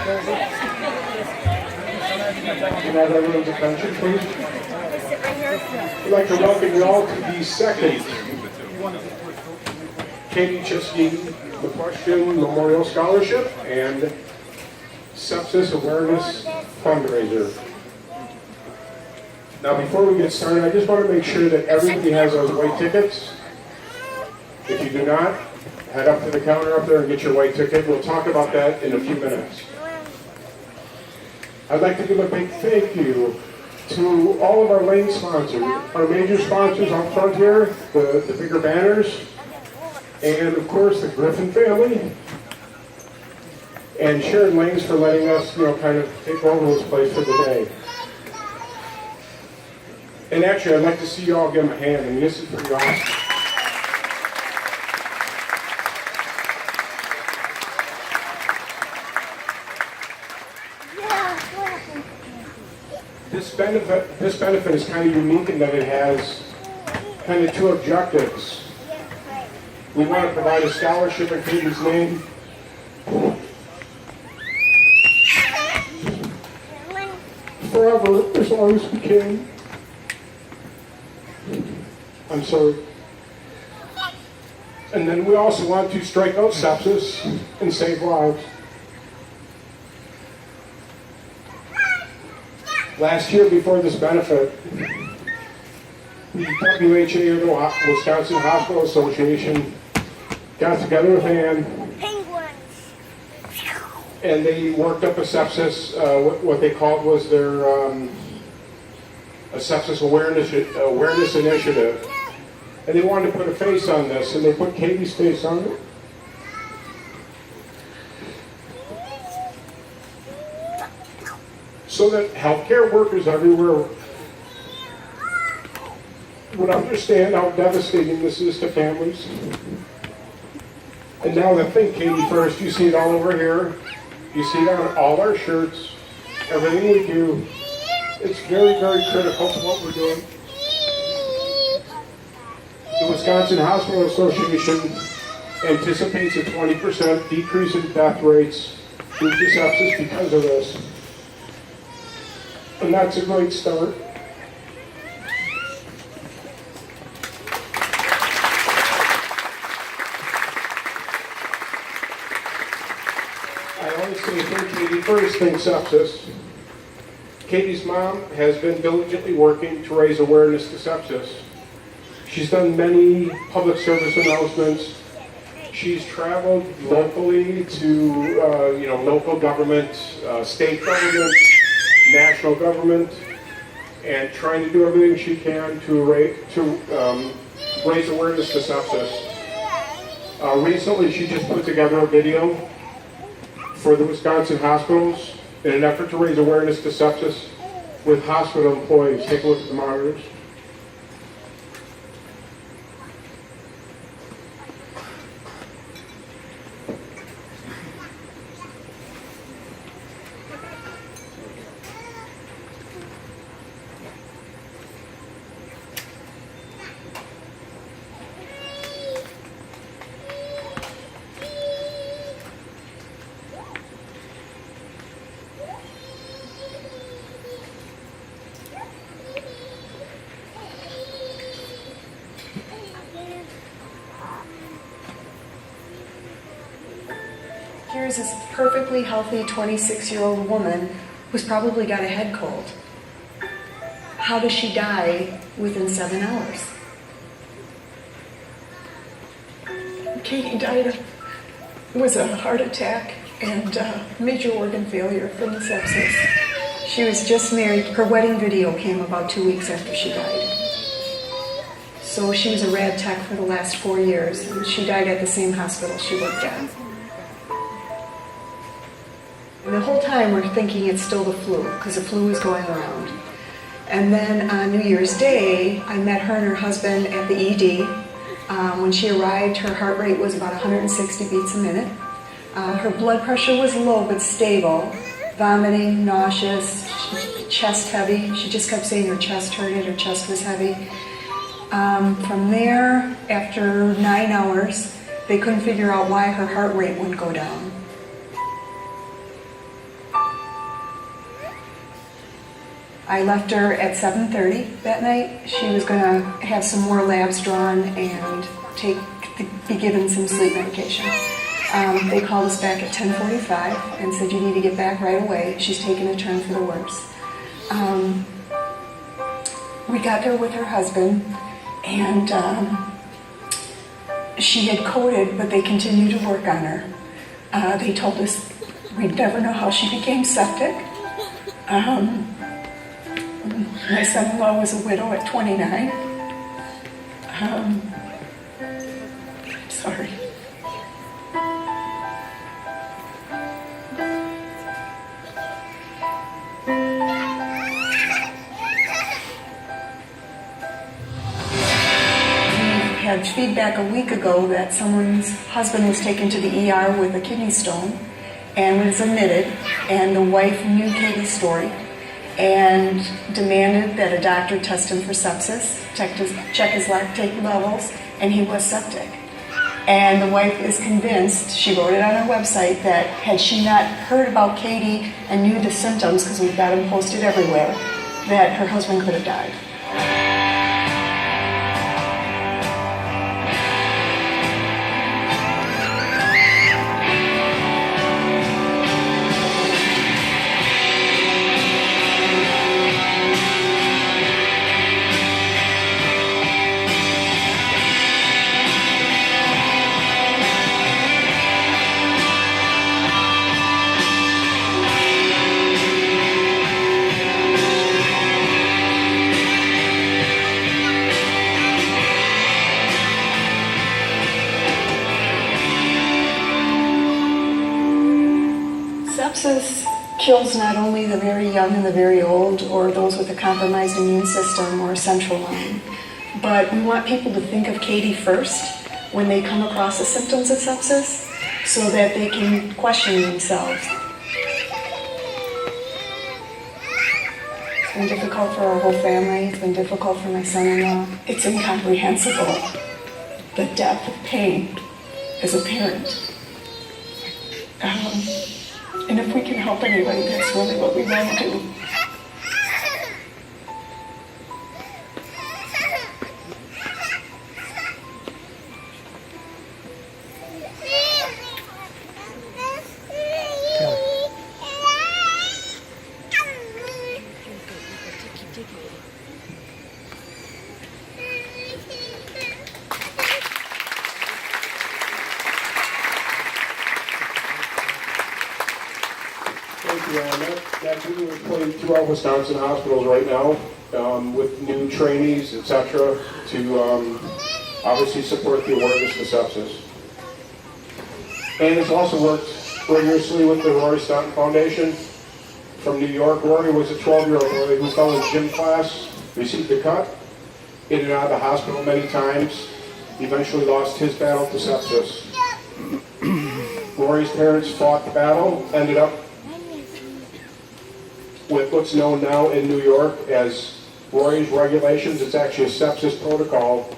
Can I have everyone's attention, please? I'd like to welcome you all to the second Ceschin McQuestion Memorial Scholarship and Sepsis Awareness Fundraiser. Now, before we get started, I just want to make sure that everybody has those white tickets. If you do not, head up to the counter up there and get your white ticket. We'll talk about that in a few minutes. I'd like to give a big thank you to all of our lane sponsors, our major sponsors out front here, the bigger banners, and of course the Griffin family, and Sharon Lanes for letting us, kind of take over this place for the day. And actually, I'd like to see you all give them a hand. I mean, this is pretty awesome. This benefit is kind of unique in that it has kind of two objectives. We want to provide a scholarship in Katie's name. Forever, as long as we can. I'm sorry. And then we also want to strike out sepsis and save lives. Last year, before this benefit, the WHA, the Wisconsin Hospital Association, got together with Ann, and they worked up a sepsis, what they called was their a sepsis awareness initiative. And they wanted to put a face on this, and they put Katie's face on it. So that healthcare workers everywhere would understand how devastating this is to families. And now the thing, Katie, first, you see it all over here. You see it on all our shirts, everything we do. It's very, very critical to what we're doing. The Wisconsin Hospital Association anticipates a 20% decrease in death rates due to sepsis because of this. And that's a great start. I always say think Katie first, think sepsis. Katie's mom has been diligently working to raise awareness to sepsis. She's done many public service announcements. She's traveled locally to local government, state government, national government, and trying to do everything she can to raise awareness to sepsis. Recently, she just put together a video for the Wisconsin hospitals in an effort to raise awareness to sepsis with hospital employees. Take a look at the monitors. Here's this perfectly healthy 26-year-old woman who's probably got a head cold. How does she die within 7 hours? Katie died of, it was a heart attack and major organ failure from the sepsis. She was just married. Her wedding video came about 2 weeks after she died. So she was a rad tech for the last 4 years, and she died at the same hospital she worked at. And the whole time we're thinking it's still the flu, because the flu is going around. And then on New Year's Day, I met her and her husband at the ED. When she arrived, her heart rate was about 160 beats a minute. Her blood pressure was low but stable. Vomiting, nauseous, chest heavy. She just kept saying her chest hurted, her chest was heavy. From there, after 9 hours, they couldn't figure out why her heart rate wouldn't go down. I left her at 7:30 that night. She was going to have some more labs drawn and be given some sleep medication. They called us back at 10:45 and said, you need to get back right away. She's taking a turn for the worse. We got there with her husband, and she had coded, but they continued to work on her. They told us we'd never know how she became septic. My son-in-law was a widow at 29. Sorry. We had feedback a week ago that someone's husband was taken to the ER with a kidney stone and was admitted, and the wife knew Katie's story and demanded that a doctor test him for sepsis, check his lactate levels, and he was septic. And the wife is convinced, she wrote it on her website, that had she not heard about Katie and knew the symptoms, because we've got them posted everywhere, that her husband could have died. Sepsis kills not only the very young and the very old, or those with a compromised immune system or central line, but we want people to think of Katie first when they come across the symptoms of sepsis, so that they can question themselves. It's been difficult for our whole family. It's been difficult for my son-in-law. It's incomprehensible, the depth of pain as a parent. And if we can help anybody, that's really what we want to do. That's being employed throughout Wisconsin hospitals right now, with new trainees, etc., to obviously support the awareness of sepsis. And it's also worked rigorously with the Rory Staunton Foundation from New York. Rory was a 12-year-old boy who fell in gym class, received a cut, in and out of the hospital many times, eventually lost his battle to sepsis. Rory's parents fought the battle, ended up with what's known now in New York as Rory's regulations. It's actually a sepsis protocol.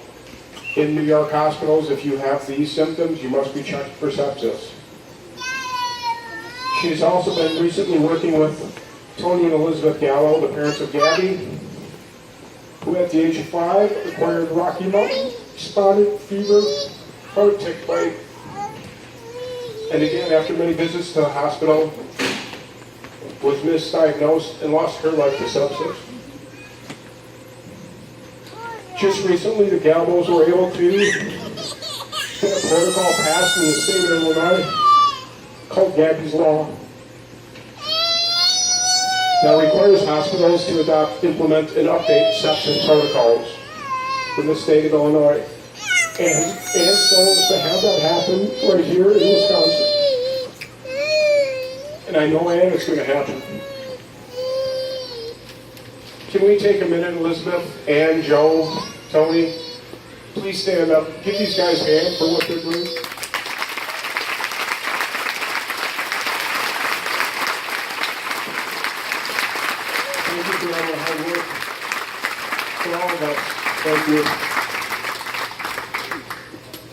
In New York hospitals, if you have these symptoms, you must be checked for sepsis. She's also been recently working with Tony and Elizabeth Gallo, the parents of Gabby, who at the age of 5 acquired Rocky Mountain spotted fever heart tick bite. And again, after many visits to the hospital, was misdiagnosed and lost her life to sepsis. Just recently, the Galbos were able to get a protocol passed in the state of Illinois called Gabby's Law. That requires hospitals to adopt, implement, and update sepsis protocols in the state of Illinois. And so to have that happen right here in Wisconsin. And I know, Ann, it's going to happen. Can we take a minute, Elizabeth, Ann, Joe, Tony? Please stand up. Give these guys a hand for what they're doing. Thank you for all the hard work. For all of us. Thank you.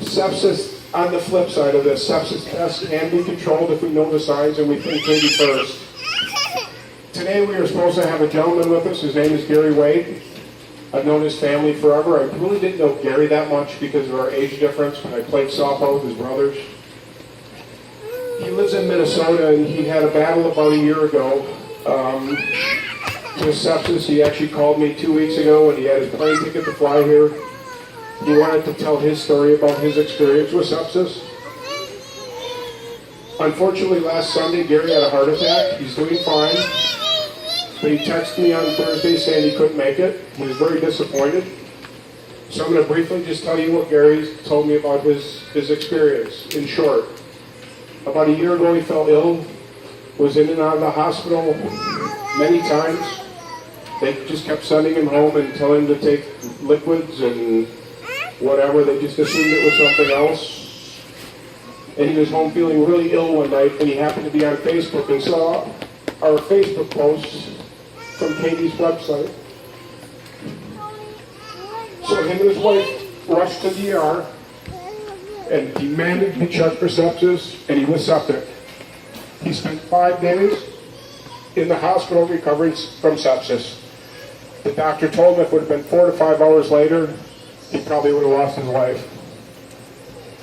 Sepsis. On the flip side of this, sepsis tests can be controlled if we know the signs and we think Katie first. Today we are supposed to have a gentleman with us. His name is Gary Wade. I've known his family forever. I really didn't know Gary that much because of our age difference, but I played softball with his brothers. He lives in Minnesota, and he had a battle about a year ago with sepsis. He actually called me 2 weeks ago, and he had his plane ticket to fly here. He wanted to tell his story about his experience with sepsis. Unfortunately, last Sunday, Gary had a heart attack. He's doing fine. But he texted me on Thursday saying he couldn't make it. He was very disappointed. So I'm going to briefly just tell you what Gary told me about his experience, in short. About a year ago, he fell ill, was in and out of the hospital many times. They just kept sending him home and telling him to take liquids and whatever. They just assumed it was something else. And he was home feeling really ill one night, and he happened to be on Facebook and saw our Facebook post from Katie's website. So him and his wife rushed to the ER and demanded to be checked for sepsis, and he was septic. He spent 5 days in the hospital recovering from sepsis. The doctor told him if it would have been 4 to 5 hours later, he probably would have lost his life.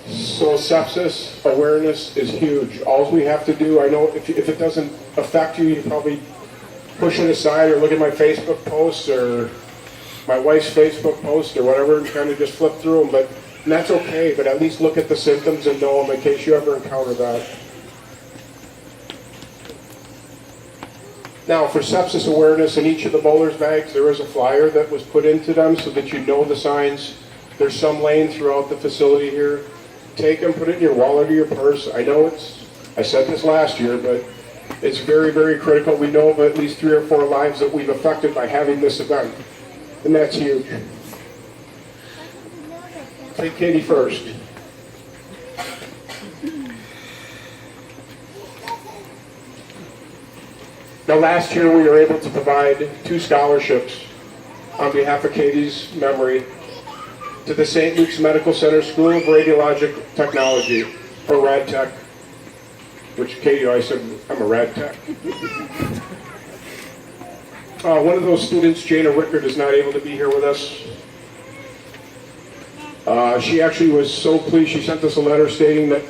So sepsis awareness is huge. All we have to do, I know if it doesn't affect you, you probably push it aside or look at my Facebook posts or my wife's Facebook post or whatever and kind of just flip through them. But and that's okay, but at least look at the symptoms and know them in case you ever encounter that. Now, for sepsis awareness, in each of the bowler's bags, there is a flyer that was put into them so that you know the signs. There's some laying throughout the facility here. Take them, put it in your wallet or your purse. I know I said this last year, but it's very, very critical. We know of at least 3 or 4 lives that we've affected by having this event, and that's huge. Take Katie first. Now, last year we were able to provide 2 scholarships on behalf of Katie's memory to the St. Luke's Medical Center School of Radiologic Technology, or RadTech, which Katie always said, I'm a RadTech. One of those students, Jana Rickard, is not able to be here with us. She actually was so pleased. She sent us a letter stating that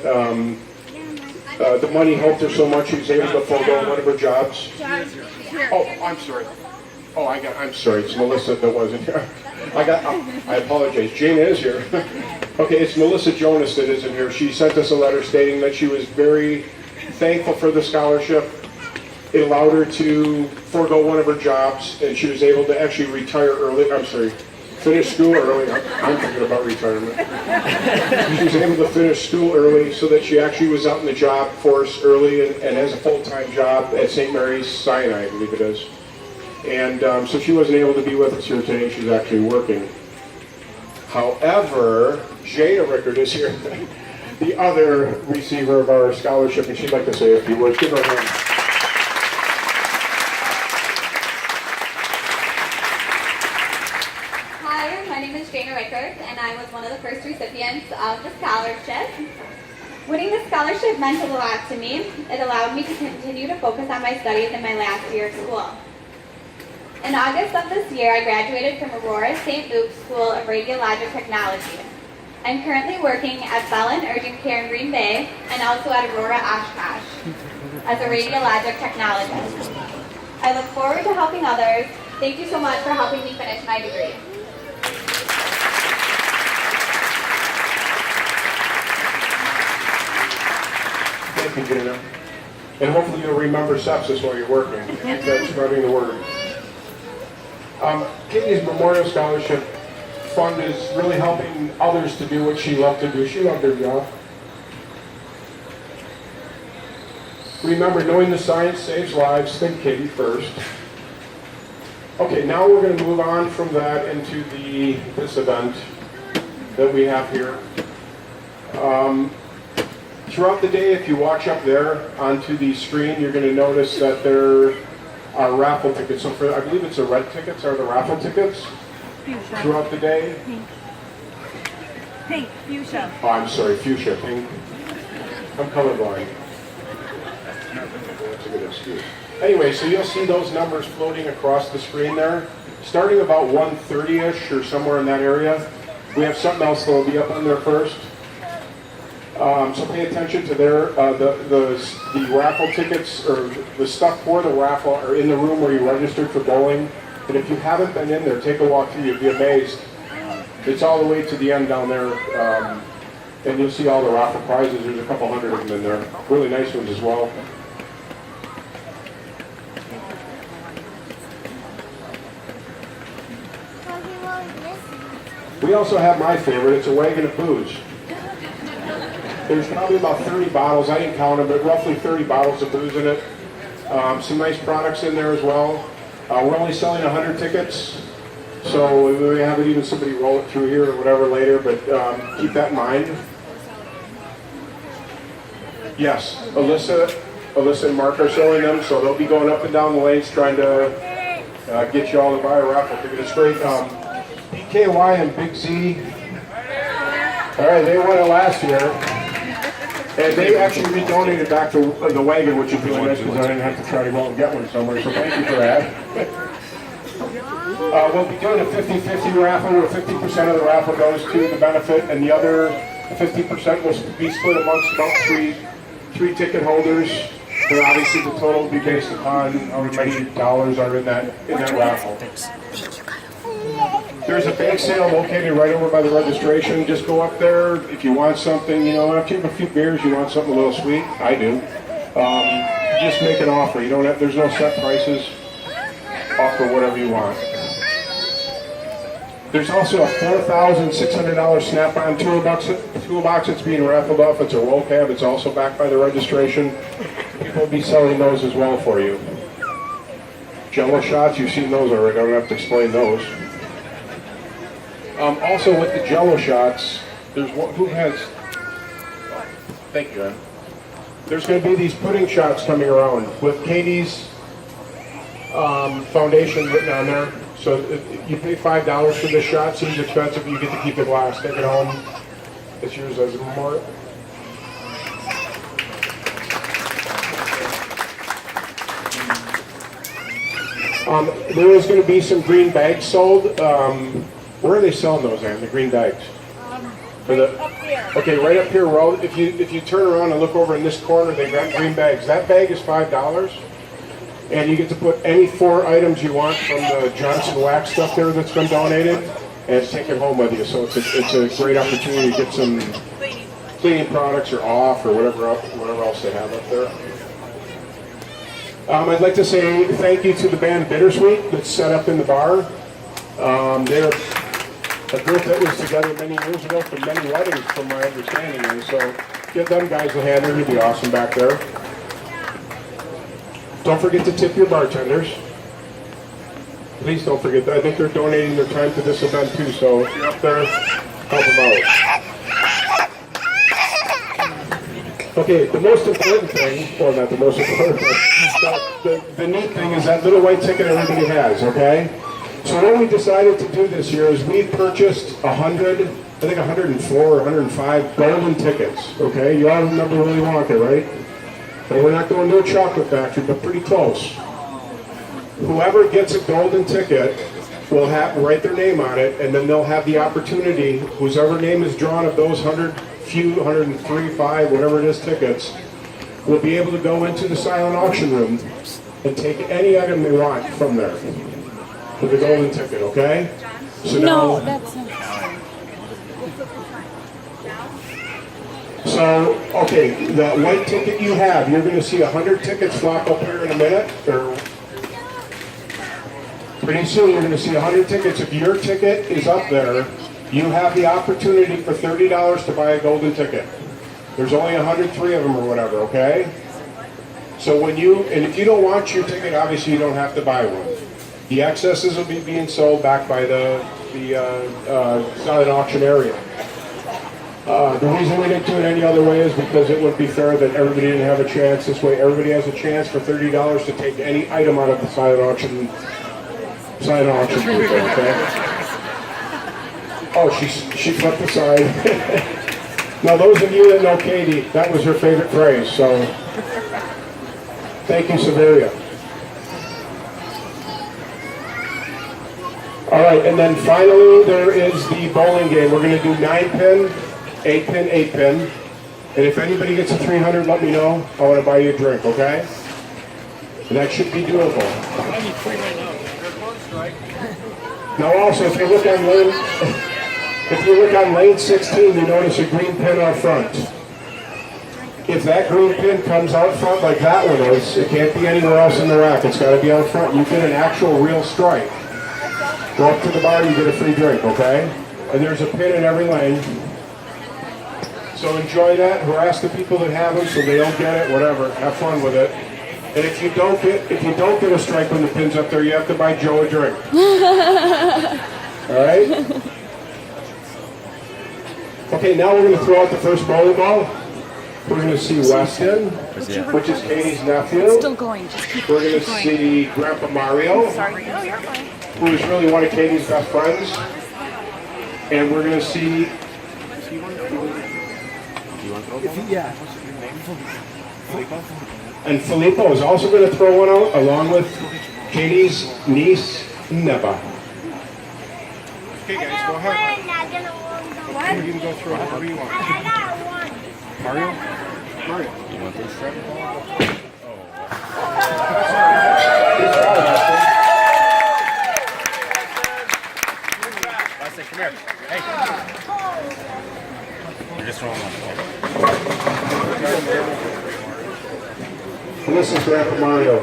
the money helped her so much she was able to forego one of her jobs. Oh, I'm sorry. Oh, I'm sorry. It's Melissa that wasn't here. I apologize. Jane is here. Okay, it's Melissa Jonas that isn't here. She sent us a letter stating that she was very thankful for the scholarship. It allowed her to forego one of her jobs, and she was able to actually retire early. Finish school early. I'm thinking about retirement. She was able to finish school early so that she actually was out in the job force early and has a full-time job at St. Mary's Sinai, I believe it is. And so she wasn't able to be with us here today. She's actually working. However, Jada Rickard is here, the other receiver of our scholarship, and she'd like to say a few words. Give her a hand. Hi, my name is Jana Rickard, and I was one of the first recipients of the scholarship. Winning the scholarship meant a lot to me. It allowed me to continue to focus on my studies in my last year of school. In August of this year, I graduated from Aurora St. Luke's School of Radiologic Technology. I'm currently working at Bell and Urgent Care in Green Bay and also at Aurora Oshkosh as a radiologic technologist. I look forward to helping others. Thank you so much for helping me finish my degree. Thank you, Jana. And hopefully you'll remember sepsis while you're working. That's spreading the word. Katie's Memorial Scholarship Fund is really helping others to do what she loved to do. She loved her job. Remember, knowing the science saves lives. Think Katie first. Okay, now we're going to move on from that into this event that we have here. Throughout the day, if you watch up there onto the screen, you're going to notice that there are raffle tickets. So I believe it's the red tickets are the raffle tickets Fuchsia. throughout the day. Pink, fuchsia. Oh, I'm sorry, fuchsia, pink. I'm colorblind. That's a good excuse. Anyway, so you'll see those numbers floating across the screen there. Starting about 1:30-ish or somewhere in that area. We have something else that will be up on there first. So pay attention to their, the raffle tickets, or the stuff for the raffle are in the room where you registered for bowling. And if you haven't been in there, take a walk through, you'll be amazed. It's all the way to the end down there, and you'll see all the raffle prizes. There's a couple hundred of them in there. Really nice ones as well. We also have my favorite. It's a wagon of booze. There's probably about 30 bottles. I didn't count them, but roughly 30 bottles of booze in it. Some nice products in there as well. We're only selling 100 tickets, so we have even somebody roll it through here or whatever later, but keep that in mind. Yes, Alyssa and Mark are selling them, so they'll be going up and down the lanes trying to get you all to buy a raffle ticket. It's great. PKY and Big Z, all right, they won it last year. And they actually re-donated back to the wagon, which is really nice because I didn't have to try to go and get one somewhere, so thank you for that. We'll be doing a 50-50 raffle where 50% of the raffle goes to the benefit, and the other 50% will be split amongst about three ticket holders. And obviously the total will be based upon how many dollars are in that raffle. There's a bake sale located right over by the registration. Just go up there if you want something, you know, after you have a few beers, you want something a little sweet. I do. Just make an offer. You don't have, there's no set prices. Offer whatever you want. There's also a $4,600 Snap-on toolbox that's being raffled off. It's a roll cab. It's also backed by the registration. People will be selling those as well for you. Jello shots, you've seen those already. I don't have to explain those. Also with the Jello shots, there's one, who has, thank you, Ann. There's going to be these pudding shots coming around with Katie's foundation written on there. So you pay $5 for this shot, seems expensive, you get to keep the glass, take it home. It's yours as a memorial. There is going to be some green bags sold. Where are they selling those, Ann? The green bags? Up here. Okay, right up here. If you turn around and look over in this corner, they've got green bags. That bag is $5, and you get to put any 4 items you want from the Johnson wax stuff there that's been donated, and take it home with you. So it's a great opportunity to get some cleaning products or off or whatever else they have up there. I'd like to say thank you to the band Bittersweet that's set up in the bar. They're a group that was together many years ago for many weddings, from my understanding, and so give them guys a hand. They're going to be awesome back there. Don't forget to tip your bartenders. Please don't forget that. I think they're donating their time to this event too, so if you're up there, help them out. Okay, the most important thing, or not the most important thing, the neat thing is that little white ticket everybody has, okay? So what we decided to do this year is we purchased 104 or 105 golden tickets, okay? You all remember Willy Wonka, right? And we're not going to a chocolate factory, but pretty close. Whoever gets a golden ticket will write their name on it, and then they'll have the opportunity, whoever name is drawn of those 103, 5, whatever it is, tickets, will be able to go into the silent auction room and take any item they want from there. With a golden ticket, okay? So now, that's not. So, okay, the white ticket you have, you're going to see 100 tickets flop up here in a minute, or pretty soon you're going to see 100 tickets. If your ticket is up there, you have the opportunity for $30 to buy a golden ticket. There's only 103 of them or whatever, okay? So and if you don't want your ticket, obviously you don't have to buy one. The excesses will be being sold back by the silent auction area. The reason we didn't do it any other way is because it wouldn't be fair that everybody didn't have a chance. This way everybody has a chance for $30 to take any item out of the silent auction booth, okay? Oh, she flipped aside. Now those of you that know Katie, that was her favorite phrase, so thank you, Severia. All right, and then finally there is the bowling game. We're going to do 9-pin, 8-pin, 8-pin. And if anybody gets a 300, let me know. I want to buy you a drink, okay? And that should be doable. Now also, if you look on lane 16, you notice a green pin out front. If that green pin comes out front like that one is, it can't be anywhere else in the rack. It's got to be out front. You get an actual real strike. Go up to the bar, you get a free drink, okay? And there's a pin in every lane. So enjoy that. Harass the people that have them so they don't get it. Whatever. Have fun with it. And if you don't get a strike when the pin's up there, you have to buy Joe a drink. All right? Okay, now we're going to throw out the first bowling ball. We're going to see Weston, which is Katie's nephew. Still going. Just keep We're going to see Grandpa Mario, Sorry. No, you're fine. who is really one of Katie's best friends. And we're going to see... And Filippo is also going to throw one out, along with Katie's niece, Neba. Okay, guys, go ahead. You can go through it however you want. Mario? Mario. You want this? Come here. Hey. You're just throwing one. This is Grandpa Mario.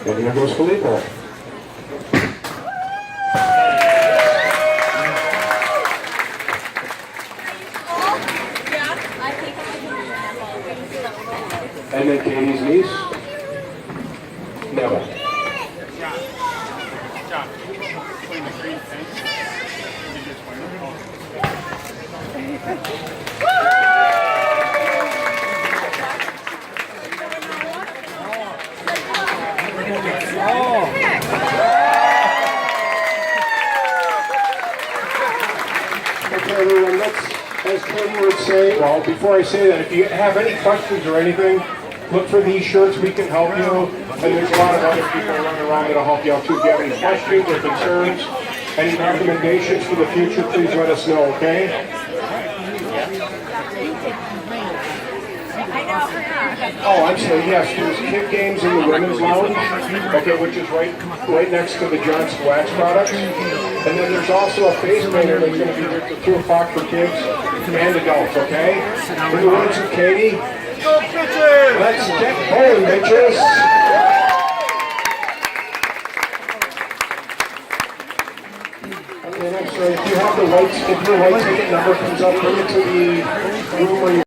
And here goes Filippo. And then Katie's niece, Neva. Okay, everyone, let's, as Katie would say, well, before I say that, if you have any questions or anything, look for these shirts, we can help you. And there's a lot of other people running around that'll help you out too. If you have any questions or concerns, any recommendations for the future, please let us know, okay? Oh, I'm sorry, yes, there's kid games in the women's lounge, okay, which is right next to the Johnson Wax products. And then there's also a face painter that's going to be here at 2 o'clock for kids and adults, okay? For the ones with Katie, let's get bowling, bitches! Okay, I'm sorry, if you have the white, if your white ticket number comes up, bring it to the room where you